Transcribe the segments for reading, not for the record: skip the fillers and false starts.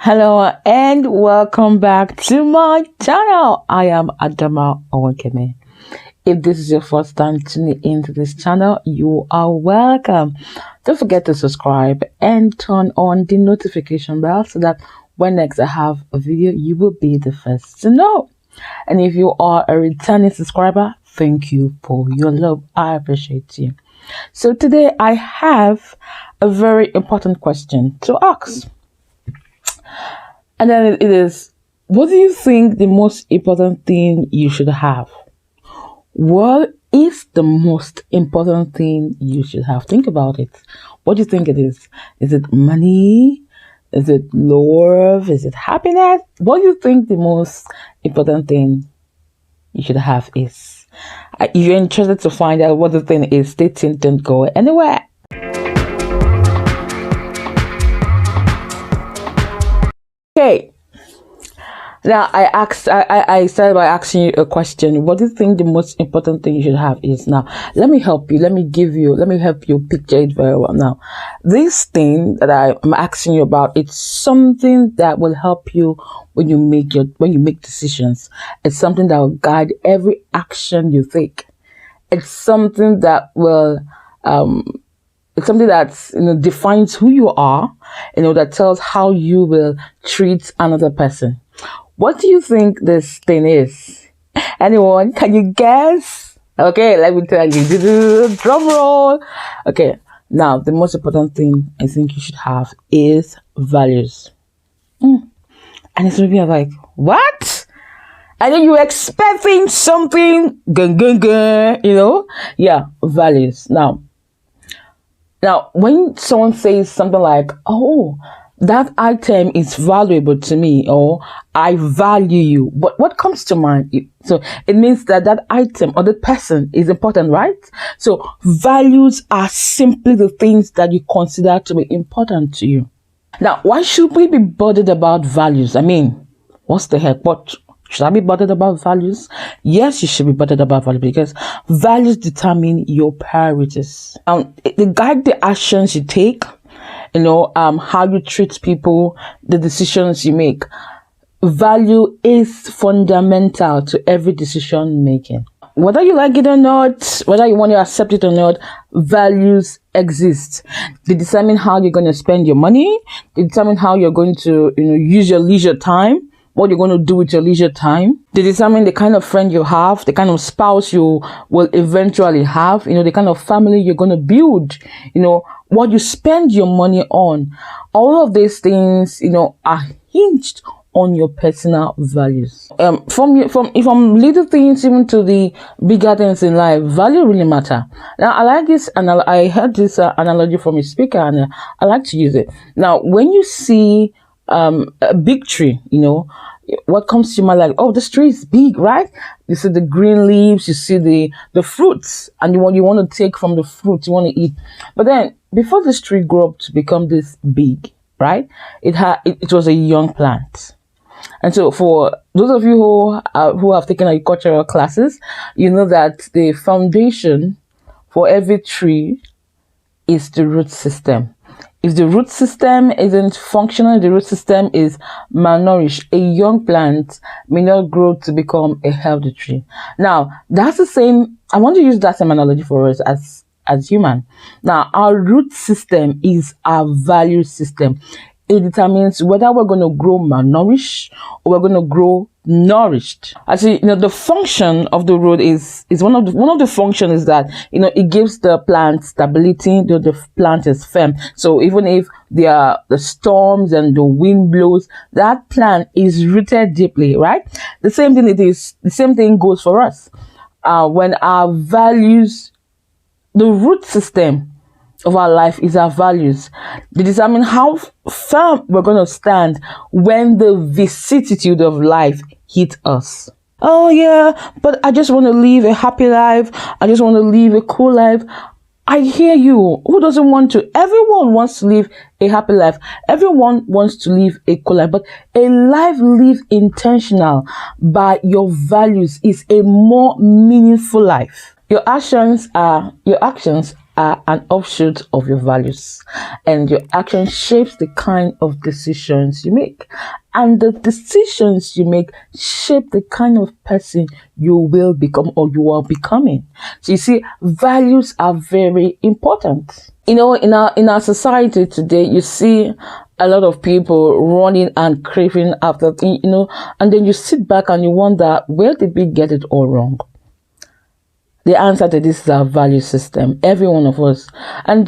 Hello and welcome back to my channel. I am Adaoma Onwukaeme. If this is your first time tuning into this channel, you are welcome. Don't forget to subscribe and turn on the notification bell so that when next I have a video, you will be the first to know. And if you are a returning subscriber, thank you for your love. I appreciate you. So today I have a very important question to ask. And then it is, what do you think the most important thing you should have? What is the most important thing you should have? Think about it. What do you think it is? Is it money? Is it love? Is it happiness? What do you think the most important thing you should have is? If you're interested to find out what the thing is, stay tuned, don't go anywhere. Okay. Now I started by asking you a question. What do you think the most important thing you should have is? Now, let me help you. Let me help you picture it very well. Now, this thing that I'm asking you about, it's something that will help you when you make decisions. It's something that will guide every action you take. It's something that will, it's something that defines who you are, that tells how you will treat another person. What do you think this thing is? Anyone? Can you guess? Okay, let me tell you. Drum roll. Okay, now the most important thing I think you should have is values. And it's going to be like, what? And then you're expecting something, Yeah, values. Now, when someone says something like, oh, that item is valuable to me, or I value you, what comes to mind? So it means that item or the person is important, right? So values are simply the things that you consider to be important to you. Now, why should we be bothered about values? I mean, what's the heck? What should I be bothered about values? Yes, you should be bothered about values because values determine your priorities. They guide the actions you take, how you treat people, the decisions you make. Value is fundamental to every decision making. Whether you like it or not, whether you want to accept it or not, values exist. They determine how you're going to spend your money. They determine how you're going to, use your leisure time. What you're going to do with your leisure time. They determine the kind of friend you have, the kind of spouse you will eventually have, the kind of family you're going to build, what you spend your money on. All of these things, are hinged on your personal values. From little things even to the bigger things in life, value really matter. Now, I like this, and I heard this analogy from a speaker, and I like to use it. Now, when you see a big tree, what comes to your mind? Like, oh, this tree is big, right? You see the green leaves, you see the fruits, and you want to take from the fruits you want to eat. But then, before this tree grew up to become this big, right? It was a young plant. And so, for those of you who have taken agricultural classes, you know that the foundation for every tree is the root system. If the root system isn't functional, the root system is malnourished, a young plant may not grow to become a healthy tree. Now, that's the same. I want to use that same analogy for us as human. Now, our root system is our value system. It determines whether we're going to grow malnourished or we're going to grow nourished. Actually, the function of the root is one of the functions is that it gives the plant stability. The plant is firm. So even if there are the storms and the wind blows, that plant is rooted deeply, right? The same thing goes for us. When our values, the root system of our life is our values. They determine how firm we're going to stand when the vicissitude of life hit us. Oh yeah, but I just want to live a happy life. I just want to live a cool life. I hear you. Who doesn't want to? Everyone wants to live a happy life. Everyone wants to live a cool life. But a life lived intentional by your values is a more meaningful life. Your actions are are an offshoot of your values, and your action shapes the kind of decisions you make, and the decisions you make shape the kind of person you will become or you are becoming. So you see, values are very important. In our society today, you see a lot of people running and craving after things, and then you sit back and you wonder, where did we get it all wrong? The answer to this is our value system, every one of us. And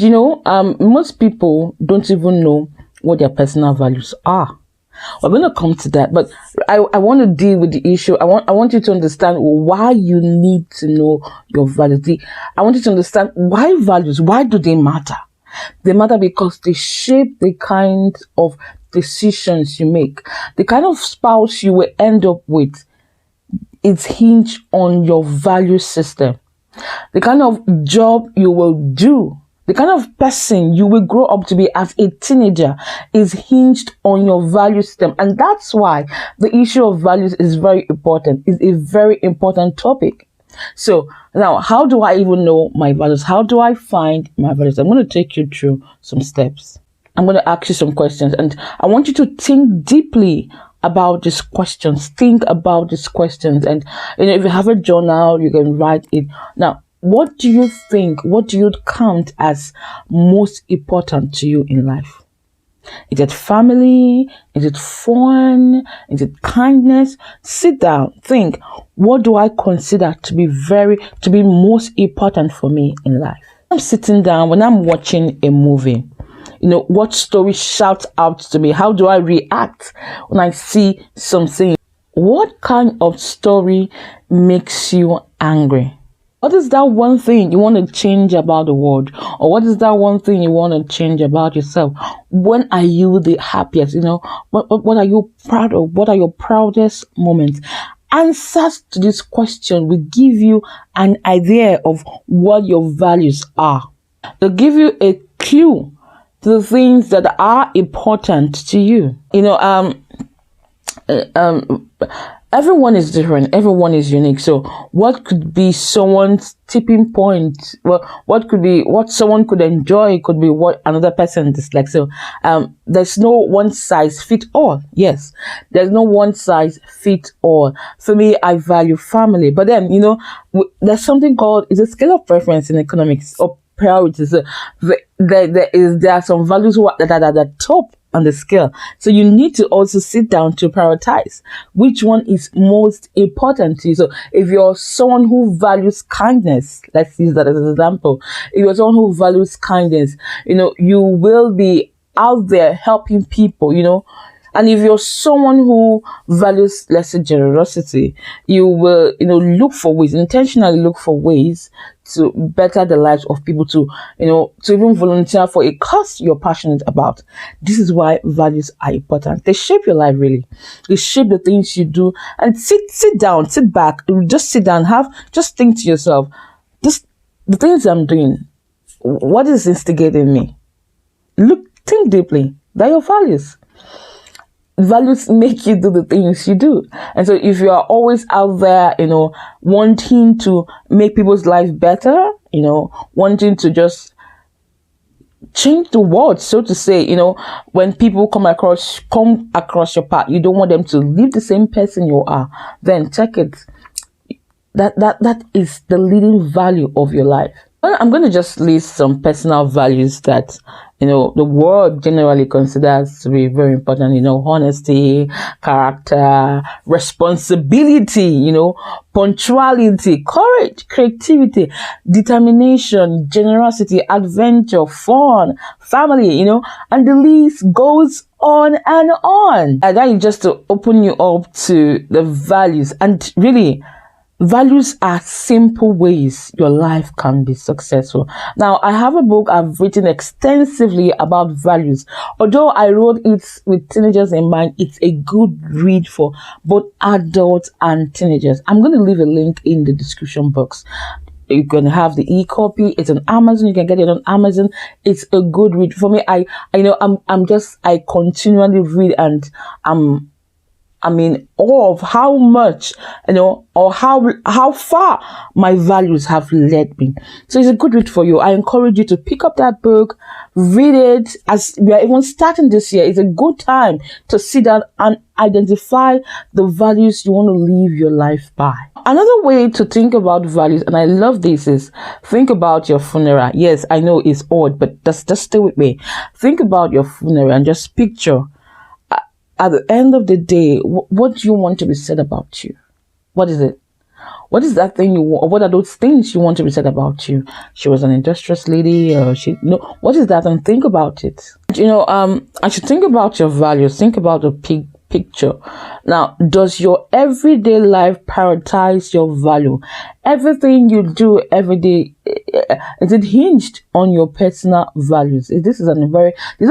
most people don't even know what their personal values are. We're going to come to that, but I want to deal with the issue. I want you to understand why you need to know your values. I want you to understand why values, why do they matter? They matter because they shape the kind of decisions you make. The kind of spouse you will end up with is hinged on your value system. The kind of job you will do, the kind of person you will grow up to be as a teenager is hinged on your value system. And that's why the issue of values is very important. It's a very important topic. So now, how do I even know my values? How do I find my values? I'm going to take you through some steps. I'm going to ask you some questions, and I want you to think deeply about these questions. Think about these questions, and if you have a journal, you can write it. Now, what do you think? What do you count as most important to you in life? Is it family? Is it fun? Is it kindness? Sit down, think. What do I consider to be most important for me in life? I'm sitting down when I'm watching a movie. What story shouts out to me? How do I react when I see something? What kind of story makes you angry? What is that one thing you want to change about the world? Or what is that one thing you want to change about yourself? When are you the happiest? What are you proud of? What are your proudest moments? Answers to this question will give you an idea of what your values are. They'll give you a clue to the things that are important to you. Everyone is different. Everyone is unique. So what could be someone's tipping point? Well, what someone could enjoy could be what another person dislikes. So there's no one size fit all. Yes, there's no one size fit all. For me, I value family. But then, there's something called, it's a scale of preference in economics or priorities. There are some values that are at the top on the scale. So you need to also sit down to prioritize which one is most important to you. So if you're someone who values kindness, let's use that as an example. If you're someone who values kindness, you will be out there helping people, And if you're someone who values, let's say, generosity, you will, intentionally look for ways to better the lives of people, to even volunteer for a cause you're passionate about. This is why values are important. They shape your life, really. They shape the things you do. And sit down, sit back, just sit down, just think to yourself, the things I'm doing, what is instigating me? Think deeply. They're your values. Values make you do the things you do. And so if you are always out there, wanting to make people's lives better, wanting to just change the world, so to say, when people come across your path, you don't want them to live the same person you are, then check it. That is the leading value of your life. Well, I'm going to just list some personal values that, the world generally considers to be very important. Honesty, character, responsibility, punctuality, courage, creativity, determination, generosity, adventure, fun, family, and the list goes on and on. And that is just to open you up to the values. And really, values are simple ways your life can be successful. Now, I have a book I've written extensively about values. Although I wrote it with teenagers in mind, it's a good read for both adults and teenagers. I'm going to leave a link in the description box. You can have the e-copy. It's on Amazon. You can get it on Amazon. It's a good read for me. I continually read, and I mean, of how much, or how far my values have led me. So it's a good read for you. I encourage you to pick up that book, read it. As we are even starting this year, it's a good time to sit down and identify the values you want to live your life by. Another way to think about values, and I love this, is think about your funeral. Yes, I know it's odd, but just stay with me. Think about your funeral and just picture, at the end of the day, what do you want to be said about you? What is it? What is that thing you want? Or what are those things you want to be said about you? She was an industrious lady, or what is that? And think about it. I should think about your values. Think about the picture. Now, does your everyday life prioritize your value? Everything you do every day, is it hinged on your personal values? This is a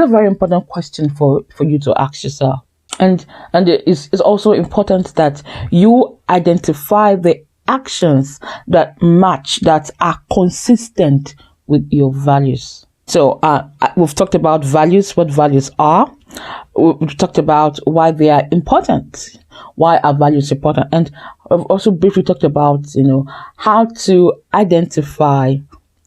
very important question for you to ask yourself. And it's also important that you identify the actions that match, that are consistent with your values. So we've talked about values, what values are. We've talked about why they are important, why are values important, and I've also briefly talked about how to identify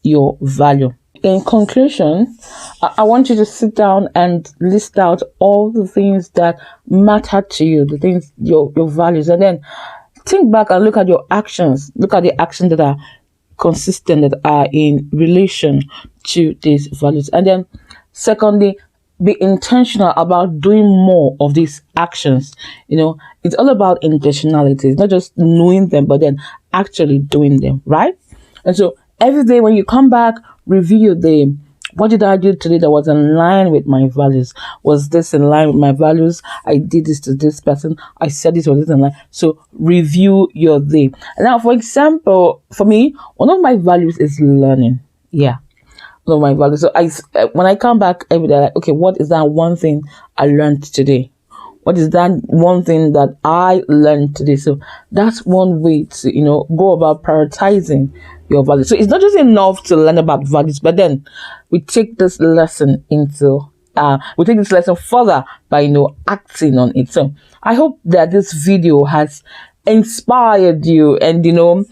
your value. In conclusion, I want you to sit down and list out all the things that matter to you, the things, your values, and then think back and look at your actions. Look at the actions that are consistent, that are in relation to these values. And then secondly, be intentional about doing more of these actions. It's all about intentionality. It's not just knowing them, but then actually doing them, right? And so every day when you come back, review your day. What did I do today that was in line with my values? Was this in line with my values? I did this to this person. I said this or this in line. So review your day. And now, for example, for me, one of my values is learning. Yeah, one of my values. So when I come back every day, okay, what is that one thing I learned today? What is that one thing that I learned today? So that's one way to, go about prioritizing your values. So it's not just enough to learn about values, but then we take this lesson further by, acting on it. So I hope that this video has inspired you and,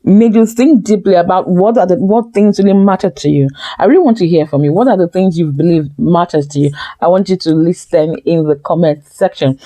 made you think deeply about what things really matter to you. I really want to hear from you. What are the things you believe matters to you? I want you to list them in the comment section.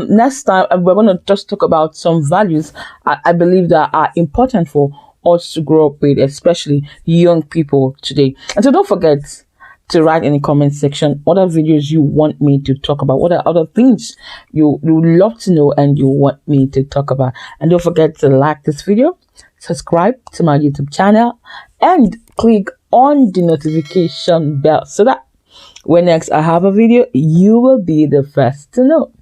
Next time, we're going to just talk about some values I believe that are important for us to grow up with, especially young people today. And so don't forget to write in the comment section what are videos you want me to talk about, what are other things you love to know and you want me to talk about. And don't forget to like this video, subscribe to my YouTube channel, and click on the notification bell so that when next I have a video, you will be the first to know.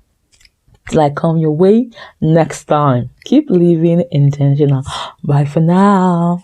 Till I come your way next time. Keep living intentional. Bye for now.